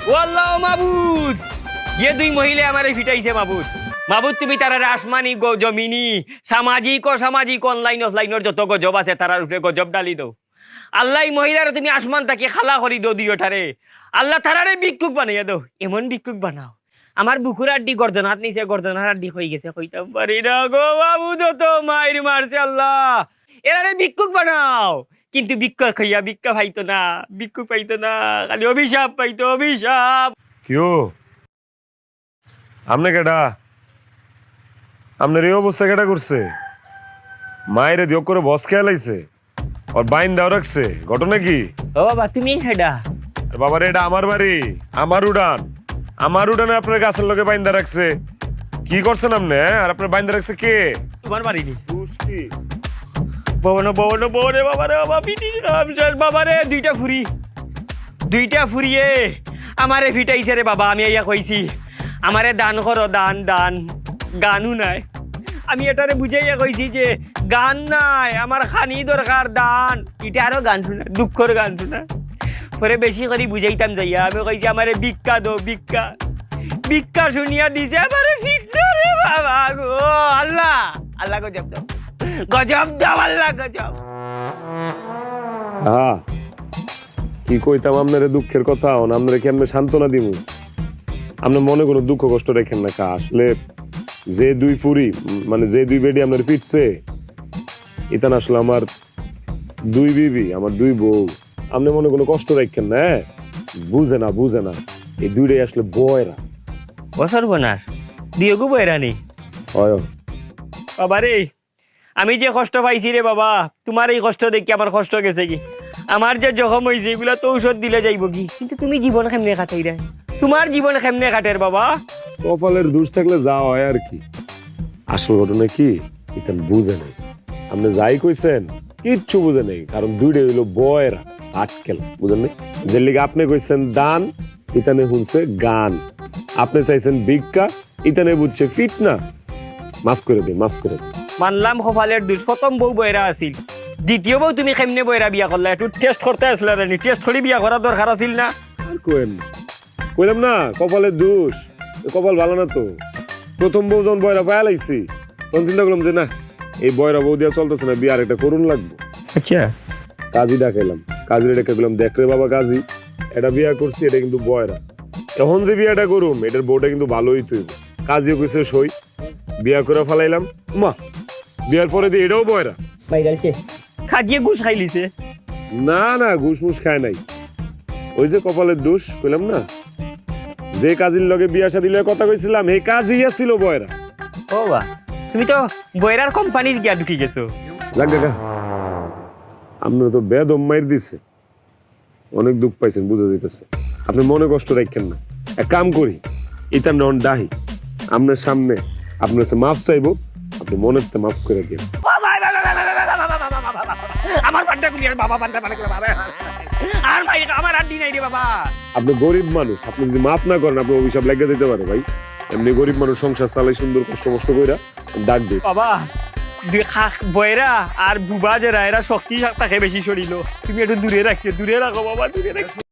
ওয়াল্লাহ মাবুদ যে দুই মহিলা আমারে ফিটাইছে মাবুদ মাবুদ তুমি তারারে আসমানি জমিনি সামাজিক অসামাজিক অনলাইন অফলাইনের যত গজব আছে তারার উপরে গজব ডালি দাও আল্লাহ মহিলার তুমি আসমান তাকে খালা করি দো দিওটারে আল্লাহ তারারে ভিক্ষুক বানাইয়া দাও এমন ভিক্ষুক বানাও আমার বুকুর আড্ডি গর্দনাত নিচে গর্দনার আড্ডি হয়ে গেছে কইতাম পারি না গো বাবু যত মায়ের মারছে আল্লাহ এরারে ভিক্ষুক বানাও কিন্তু ভিক্ষা খাইয়া ভিক্ষা পাইতো না ভিক্ষুক পাইতো না খালি অভিশাপ পাইতো অভিশাপ কিও আমনে কেডা আপনার এই অবস্থা কেডা করছে মায়ের দিও করে বস খেয়াল আইছে আর বাইন দাও রাখছে ঘটনা কি ও বাবা তুমি হেডা বাবার এটা আমার বাড়ি আমার উড়ানে আপনার গাছের লোকে বাইন্দা রাখছে কি করছেন আপনি আর আপনার বাইন্দা রাখছে কে তোমার বাড়িনি দোষ কি ববন ববন ববনে বাবা রে বাবা পিটি রামচল বাবা রে দুইটা ফুরিয়ে আমারে ফিটাইছে রে বাবা আমি ইয়া কইছি আমারে দান করো দান দান গানও নাই আমি এটারে বুঝাইয়া কইছি যে গান নাই আমার খানি দরকার দান এটা আরো গান শোনা দুঃখর গান শোনা পরে বেশি করে বুঝাইতাম যাইয়া আমি কইছি আমারে ভিক্ষা দো ভিক্ষা শুনিয়া দিছে আমারে ফিটনা রে বাবা গো আল্লাহ আল্লাহ গজব দাও আল্লাহ গজব হ্যাঁ কি কইতাম আপনার দুঃখের কথা আপনারা কি আপনি সান্ত্বনা দিব আপনার মনে কোনো দুঃখ কষ্ট রেখেন না কা আসলে যে দুই ফুরি মানে যে দুই বেডি আপনার পিটছে এটা না আসলে আমার দুই বিবি আমার দুই বউ আপনি মনে কোনো কষ্ট রাখেন না বুঝে না এই দুইটাই আসলে বয়রা বছর বোনার দিয়েগু বয়রানি হয় বাবা রে আমি যে কষ্ট পাইছি রে বাবা তোমার এই কষ্ট দেখি আমার কষ্ট গেছে কি আমার যে জখম হয়েছে এগুলা তো ঔষধ দিলে যাইব কি কিন্তু তুমি জীবন কেমনে কাটাই রে তোমার জীবন কেমনে কাটের বাবা কপালের দোষ থাকলে যা হয় আর কি আসল ঘটনা কি এটা বুঝে নেই আপনি যাই কইছেন কিচ্ছু বুঝে নেই কারণ দুইটাই হইলো বয়রা আটকেল বুঝেন নি যে লিগে আপনি কইছেন দান ইতানে শুনছে গান আপনি চাইছেন ভিক্ষা ইতানে বুঝছে ফিটনা মাফ করে দিন মানলাম কপালের দোষ প্রথম বউ বয়রা আছিল দ্বিতীয় বউ তুমি কেমনে বয়রা বিয়া করলা একটু টেস্ট করতে আসলে রানি টেস্ট করে বিয়া করার দরকার আছিল না আর কইলাম না কপালের দোষ কপাল ভালো না তো প্রথম বউ যখন বয়রা পায়া লাইছি তখন চিন্তা করলাম যে না এই বয়রা বউ দিয়া চলতেছে না বিয়ার একটা করুন লাগবো আচ্ছা কাজী ডাকাইলাম কাজীর ডেকে গেলাম দেখ রে বাবা কাজী এটা বিয়া করছি এটা কিন্তু বয়রা এখন যে বিয়াটা করুম এটার বউটা কিন্তু ভালোই তুইব কাজীও কইছে সই বিয়া করে ফেলাইলাম মা বিয়ার পরে দিয়ে এটাও বয়রা বাইরালছে খাজিয়ে ঘুষ খাইলিছে না ঘুষ মুষ খায় নাই ওই যে কপালের দোষ কইলাম না যে কাজীর লগে বিয়া শাদী লগে কথা কইছিলাম এই কাজই ছিল বয়রা ও বা তুমি তো বয়রার কোম্পানির গিয়া ঢুকে গেছো লাগা আপনার তো বেদম মাইর দিছে অনেক দুঃখ পাইছেন বুঝা যাইতেছে আপনি মনে কষ্ট রাখেন না এক কাম করি এটা নন ডাহি আপনার সামনে আপনার কাছে মাফ চাইবো আপনি মনের তে মাফ করে দিন আমার বান্ডা গুলি আর বাবা বান্ডা মানে করে বাবা আর ভাই আমার আড্ডি নাই রে বাবা আপনি গরিব মানুষ আপনি যদি মাফ না করেন আপনি অভিশাপ লাগিয়ে দিতে পারে ভাই এমনি গরিব মানুষ সংসার চালাই সুন্দর কষ্ট কইরা ডাক দিই বাবা দুই খাক বয়রা আর বুবা যারা এরা শক্তি তাকে বেশি সরিল তুমি একটু দূরে রাখো বাবা দূরে রাখো